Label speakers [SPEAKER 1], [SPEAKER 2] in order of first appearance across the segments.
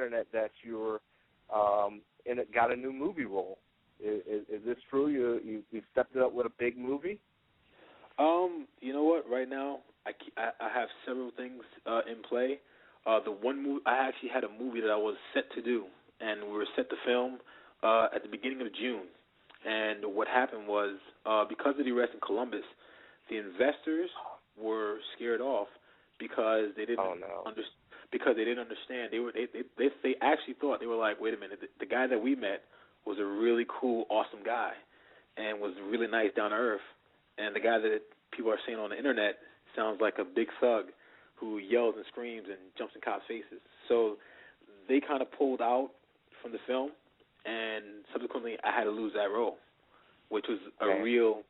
[SPEAKER 1] internet that you're got a new movie role. Is this true? You stepped it up with a big movie?
[SPEAKER 2] You know what? Right now, I have several things in play. The one movie, I actually had a movie that I was set to do, and we were set to film at the beginning of June. And what happened was, because of the arrest in Columbus, the investors were scared off because they didn't because they didn't understand. They actually thought, they were like, wait a minute, the guy that we met was a really cool, awesome guy, and was really nice, down to earth. And the guy that people are saying on the internet sounds like a big thug who yells and screams and jumps in cops' faces. So they kind of pulled out from the film, and subsequently I had to lose that role, which was a real,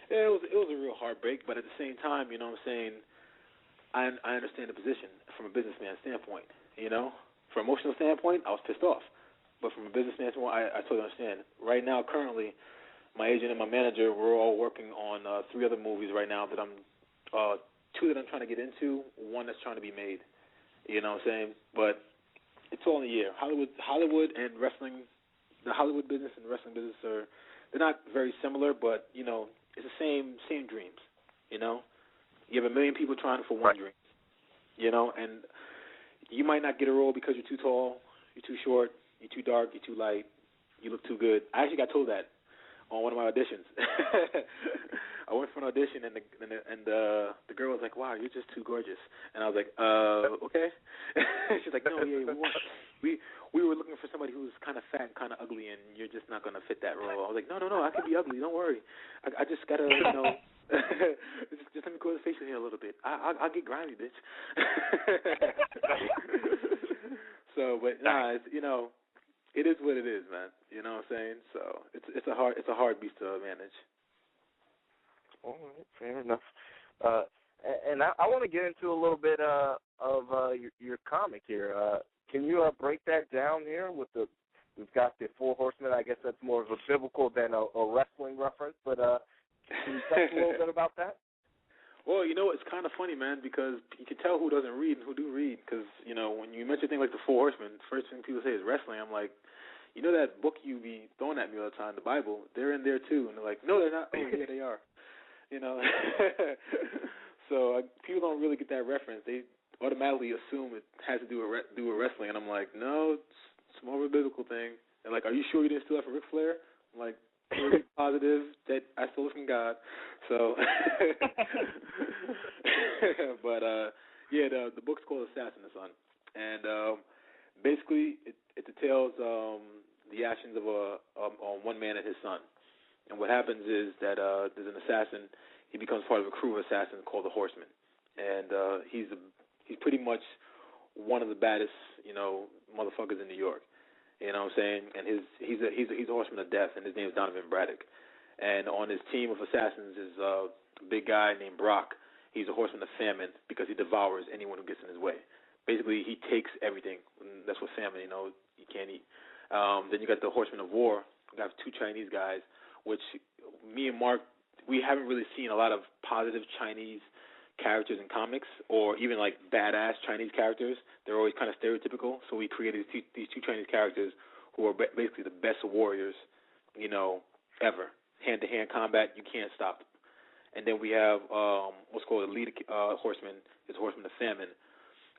[SPEAKER 2] it was a real heartbreak. But at the same time, you know what I'm saying, I understand the position from a businessman standpoint. You know, from an emotional standpoint, I was pissed off, but from a businessman standpoint, I totally understand. Right now, currently, my agent and my manager, we're all working on 3 other movies right now that I'm 2 that I'm trying to get into, 1 that's trying to be made. You know what I'm saying? But it's all in the air. Hollywood and wrestling, the Hollywood business and the wrestling business they're not very similar, but you know, it's the same dreams. You know, you have a million people trying for one dream. You know, and you might not get a role because you're too tall, you're too short, you're too dark, you're too light, you look too good. I actually got told that on one of my auditions. I went for an audition, and the girl was like, "Wow, you're just too gorgeous." And I was like, "Okay." She's like, "No, yeah, we were looking for somebody who was kind of fat and kind of ugly, and you're just not gonna fit that role." I was like, "No, I can be ugly. Don't worry. I just gotta, you know, just let me grow the facial hair a little bit. I'll get grimy, bitch." So, but nah, it's, you know, it is what it is, man. You know what I'm saying? So it's a hard beast to manage.
[SPEAKER 1] All right, fair enough. And I want to get into a little bit of your comic here. Can you break that down here? We've got the 4 Horsemen. I guess that's more of a biblical than a wrestling reference. But can you tell us a little bit about that?
[SPEAKER 2] Well, you know, it's kind of funny, man, because you can tell who doesn't read and who do read. Because, you know, when you mention things like the 4 Horsemen, the first thing people say is wrestling. I'm like, you know that book you be throwing at me all the time, the Bible? They're in there too. And they're like, no, they're not. Oh, yeah, they are. You know, so people don't really get that reference. They automatically assume it has to do with wrestling, and I'm like, no, it's more of a biblical thing. They're like, are you sure you didn't steal that from Ric Flair? I'm like, really positive that I stole it from God. So, but yeah, the book's called Assassi, and basically it details the actions of on one man and his son. And what happens is that there's an assassin. He becomes part of a crew of assassins called the Horsemen, and he's pretty much one of the baddest, you know, motherfuckers in New York. You know what I'm saying? And he's a horseman of death, and his name is Donovan Braddock. And on his team of assassins is a big guy named Brock. He's a horseman of famine because he devours anyone who gets in his way. Basically, he takes everything. That's what famine, you know, you can't eat. Then you got the horsemen of war. You got 2 Chinese guys, which me and Mark, we haven't really seen a lot of positive Chinese characters in comics, or even like badass Chinese characters. They're always kind of stereotypical, so we created these 2 Chinese characters who are basically the best warriors, you know, ever. Hand-to-hand combat, you can't stop them. And then we have what's called a lead horseman, is a horseman of famine,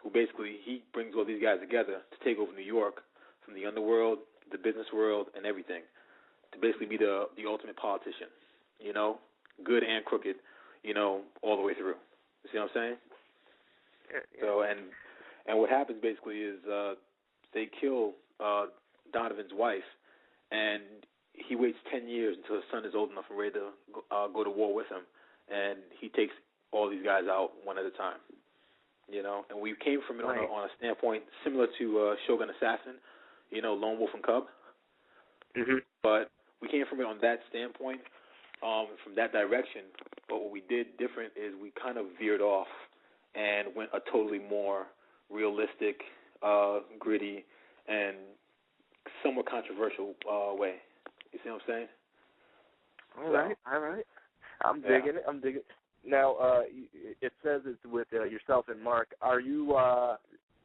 [SPEAKER 2] who basically, he brings all these guys together to take over New York from the underworld, the business world, and everything, to basically be the ultimate politician, you know, good and crooked, you know, all the way through. You see what I'm saying?
[SPEAKER 1] Yeah.
[SPEAKER 2] So, and what happens basically is they kill Donovan's wife, and he waits 10 years until his son is old enough and ready to go to war with him, and he takes all these guys out one at a time, you know. And we came from it on a standpoint similar to Shogun Assassin, you know, Lone Wolf and Cub.
[SPEAKER 1] Mm-hmm.
[SPEAKER 2] But we came from it on that standpoint, from that direction. But what we did different is we kind of veered off and went a totally more realistic, gritty, and somewhat controversial way. You see what I'm saying?
[SPEAKER 1] All right. I'm digging it. Now, it says it's with yourself and Mark. Are you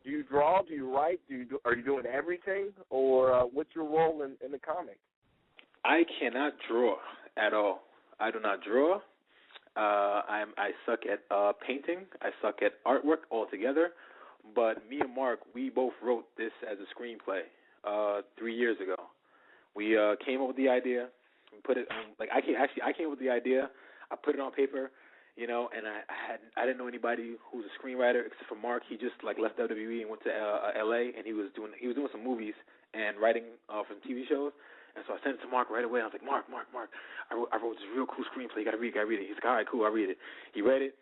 [SPEAKER 1] Do you draw? Do you write? Are you doing everything, or what's your role in the comic?
[SPEAKER 2] I cannot draw at all. I do not draw. I suck at painting. I suck at artwork altogether. But me and Mark, we both wrote this as a screenplay 3 years ago. We came up with the idea. We put it I came up with the idea. I put it on paper, and I didn't know anybody who's a screenwriter except for Mark. He just left WWE and went to LA, and he was doing some movies and writing for TV shows. And so I sent it to Mark right away. I was like, Mark, I wrote this real cool screenplay. You gotta read it. He's like, all right, cool, I'll read it. He read it.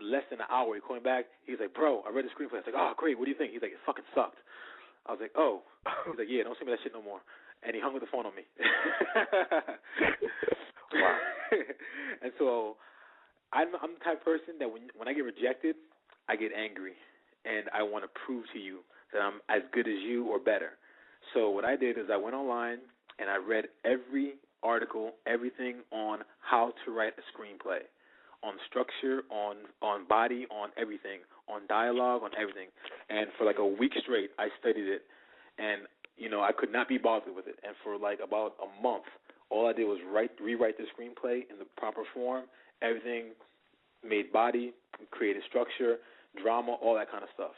[SPEAKER 2] Less than an hour, he called me back. He's like, bro, I read the screenplay. I was like, oh, great. What do you think? He's like, it fucking sucked. I was like, oh. He's like, yeah, don't send me that shit no more. And he hung up the phone on me.
[SPEAKER 1] Wow.
[SPEAKER 2] And so I'm the type of person that when I get rejected, I get angry, and I want to prove to you that I'm as good as you or better. So what I did is I went online and I read every article, everything on how to write a screenplay, on structure, on body, on everything, on dialogue, on everything. And for a week straight, I studied it, and I could not be bothered with it. And for about a month, all I did was rewrite the screenplay in the proper form, everything, made body, created structure, drama, all that kind of stuff.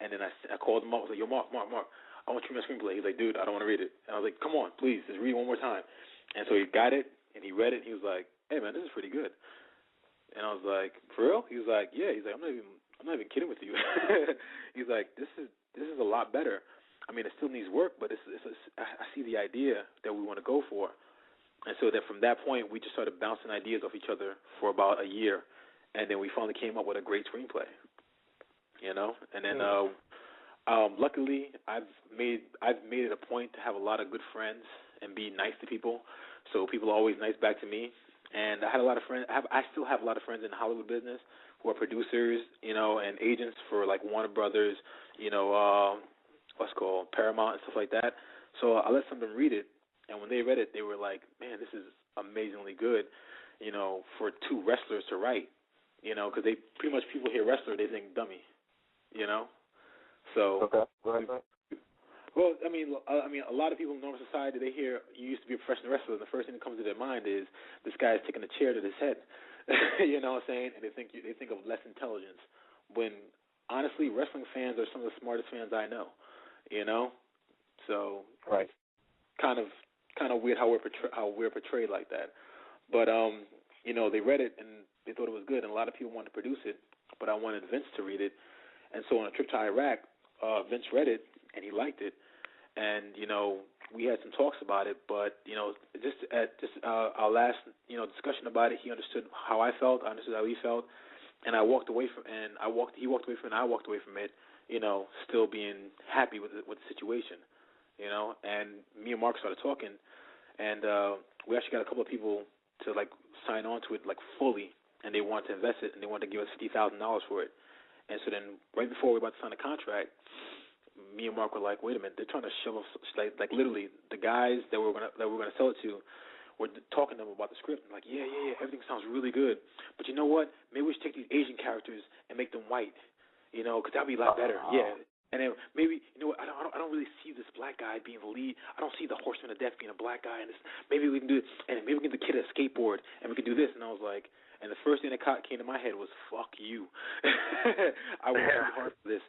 [SPEAKER 2] And then I called him up. I was like, yo, Mark, I want you to read my screenplay. He's like, dude, I don't want to read it. And I was like, come on, please, just read it one more time. And so he got it, and he read it, and he was like, hey, man, this is pretty good. And I was like, for real? He was like, yeah. He's like, I'm not even kidding with you. He's like, this is a lot better. I mean, it still needs work, but I see the idea that we want to go for. And so that from that point, we just started bouncing ideas off each other for about a year, and then we finally came up with a great screenplay. And then luckily, I've made it a point to have a lot of good friends and be nice to people. So people are always nice back to me. And I had a lot of friends. I still have a lot of friends in the Hollywood business who are producers, and agents for Warner Brothers, what's called Paramount and stuff like that. So I let some of them read it, and when they read it, they were like, "Man, this is amazingly good," for two wrestlers to write, because they pretty much people hear wrestler, they think dummy, So.
[SPEAKER 1] Okay. Right.
[SPEAKER 2] Well, I mean, a lot of people in normal society, they hear you used to be a professional wrestler, and the first thing that comes to their mind is this guy is taking a chair to his head. You know what I'm saying? And they think of less intelligence. When honestly, wrestling fans are some of the smartest fans I know. So
[SPEAKER 1] right.
[SPEAKER 2] Kind of weird how we're portrayed like that. But they read it and they thought it was good, and a lot of people wanted to produce it. But I wanted Vince to read it, and so on a trip to Iraq, Vince read it and he liked it. And, we had some talks about it, but, just at our last, discussion about it, he understood how I felt, I understood how he felt, and he walked away from it, and I walked away from it, still being happy with the situation, and me and Mark started talking, and we actually got a couple of people to, sign on to it, fully, and they wanted to invest it, and they wanted to give us $50,000 for it. And so then right before we were about to sign the contract, me and Mark were like, wait a minute, they're trying to shove us, literally the guys that we're gonna sell it to, we're talking to them about the script. I'm like, yeah, everything sounds really good, but you know what? Maybe we should take these Asian characters and make them white, because that'd be a lot better. Yeah. And then maybe, I don't really see this black guy being the lead. I don't see the Horseman of Death being a black guy. And maybe we can do it, and maybe we can get the kid a skateboard, and we can do this. And I was like, and the first thing that came to my head was, fuck you. I worked really hard for this,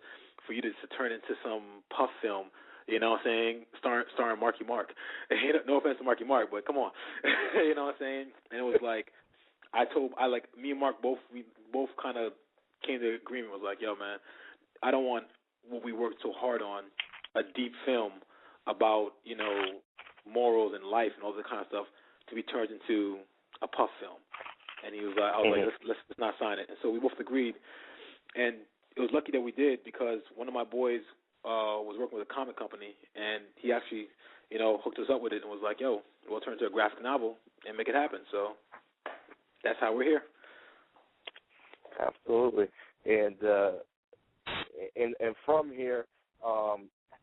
[SPEAKER 2] for you to turn into some puff film, you know what I'm saying, starring Marky Mark. No offense to Marky Mark, but come on. You know what I'm saying? And it was like, me and Mark we both kind of came to agreement. Was like, yo, man, I don't want what we worked so hard on, a deep film about, morals and life and all that kind of stuff, to be turned into a puff film. And he was like, I was like, let's not sign it. And so we both agreed. And it was lucky that we did, because one of my boys was working with a comic company, and he actually, hooked us up with it and was like, yo, we'll turn it into a graphic novel and make it happen. So that's how we're here.
[SPEAKER 1] Absolutely. And from here,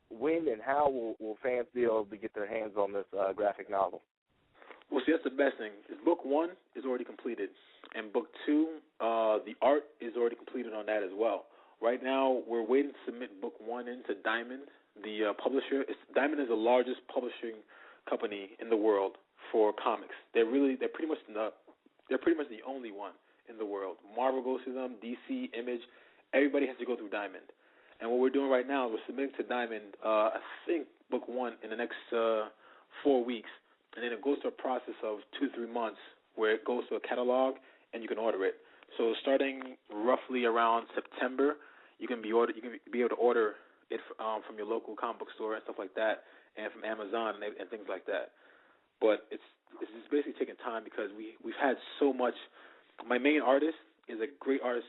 [SPEAKER 1] when and how will fans be able to get their hands on this graphic novel?
[SPEAKER 2] Well, see, that's the best thing. Book 1 is already completed, and Book 2, the art is already completed on that as well. Right now, we're waiting to submit book one into Diamond, the publisher. Diamond is the largest publishing company in the world for comics. They're pretty much the only one in the world. Marvel goes through them, DC, Image, everybody has to go through Diamond. And what we're doing right now is we're submitting to Diamond, I think book one in the next 4 weeks, and then it goes through a process of 2 to 3 months where it goes to a catalog and you can order it. So starting roughly around September, you can be able to order it from your local comic book store and stuff like that, and from Amazon and things like that. But it's just basically taking time because we've had so much. My main artist is a great artist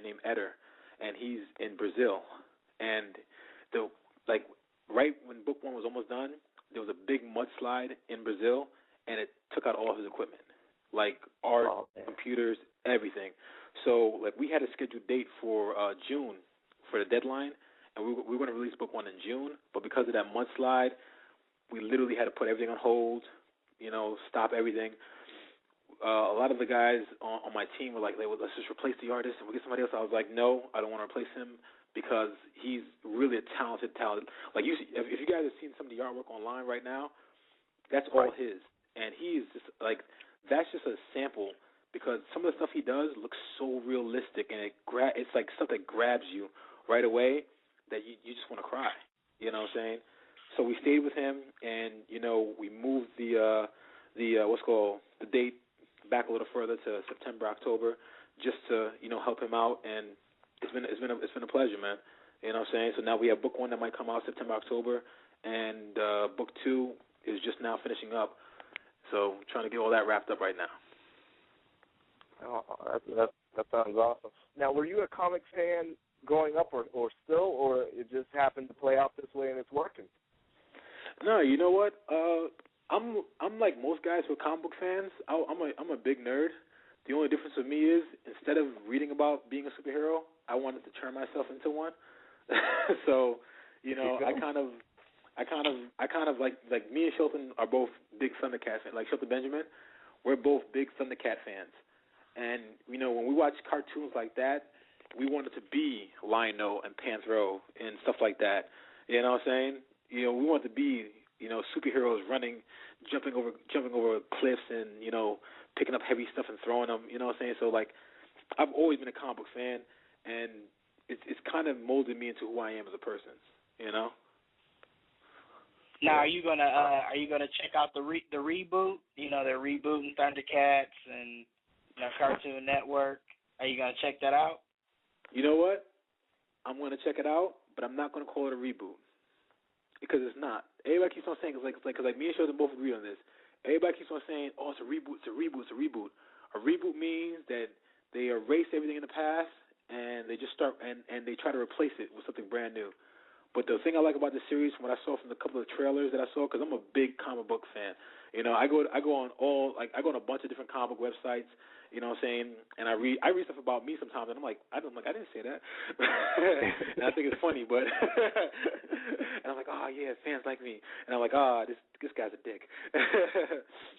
[SPEAKER 2] named Eder, and he's in Brazil. And right when book one was almost done, there was a big mudslide in Brazil, and it took out all of his equipment, like art, computers, everything. So we had a scheduled date for June for the deadline, and we were going to release book one in June, but because of that mudslide, we literally had to put everything on hold, stop everything. A lot of the guys on my team were like, let's just replace the artist and we'll get somebody else. I was like, no, I don't want to replace him because he's really a talented. Like, if you guys have seen some of the artwork online right now, that's all his. And he's just that's just a sample because some of the stuff he does looks so realistic, and it's like stuff that grabs you right away that you just want to cry. You know what I'm saying? So we stayed with him, and we moved the date back a little further to September, October, just to help him out, and it's been a pleasure, man. You know what I'm saying? So now we have book one that might come out September, October, and book two is just now finishing up. So trying to get all that wrapped up right now.
[SPEAKER 1] Oh, that sounds awesome. Now, were you a comic fan growing up, or still, or it just happened to play out this way and it's working?
[SPEAKER 2] No, you know what? I'm like most guys who are comic book fans. I'm a big nerd. The only difference with me is instead of reading about being a superhero, I wanted to turn myself into one. So, I kind of like me and Shelton are both big Thundercat fans. Like Shelton Benjamin, we're both big Thundercat fans. And when we watch cartoons like that, we wanted to be Lion-O and Panthro and stuff like that. You know what I'm saying? We want to be superheroes running, jumping over cliffs and picking up heavy stuff and throwing them. You know what I'm saying? So I've always been a comic book fan, and it's kind of molded me into who I am as a person.
[SPEAKER 3] Now, are you gonna check out the reboot? They're rebooting Thundercats and Cartoon Network. Are you gonna check that out?
[SPEAKER 2] You know what? I'm gonna check it out, but I'm not gonna call it a reboot because it's not. Everybody keeps on saying because me and Sheldon both agree on this. Everybody keeps on saying, "Oh, it's a reboot, it's a reboot, it's a reboot." A reboot means that they erase everything in the past and they just start and they try to replace it with something brand new. But the thing I like about this series, from what I saw from the couple of trailers that I saw, because I'm a big comic book fan, I go on a bunch of different comic book websites, you know what I'm saying, and I read stuff about me sometimes, and I'm like, I didn't say that, and I think it's funny, but and I'm like, oh yeah, fans like me, and I'm like, this guy's a dick,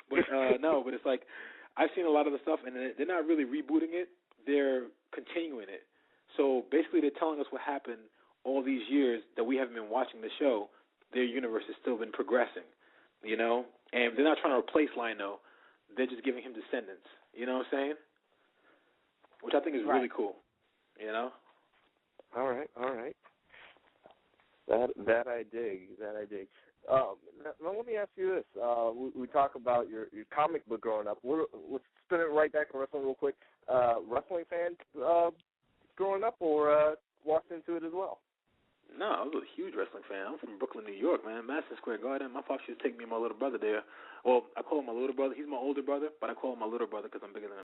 [SPEAKER 2] but no, but it's like I've seen a lot of the stuff, and they're not really rebooting it, they're continuing it. So basically, they're telling us what happened all these years that we haven't been watching the show. Their universe has still been progressing, and they're not trying to replace Lion-O. They're just giving him descendants. You know what I'm saying? Which I think is really cool.
[SPEAKER 1] All right. That I dig. Now let me ask you this. We talk about your comic book growing up. Let's spin it right back to wrestling real quick. Wrestling fan growing up, or walked into it as well?
[SPEAKER 2] No, I was a huge wrestling fan. I'm from Brooklyn, New York, man. Madison Square Garden. My father used to take me and my little brother there. Well, I call him my little brother. He's my older brother, but I call him my little brother because I'm bigger than him.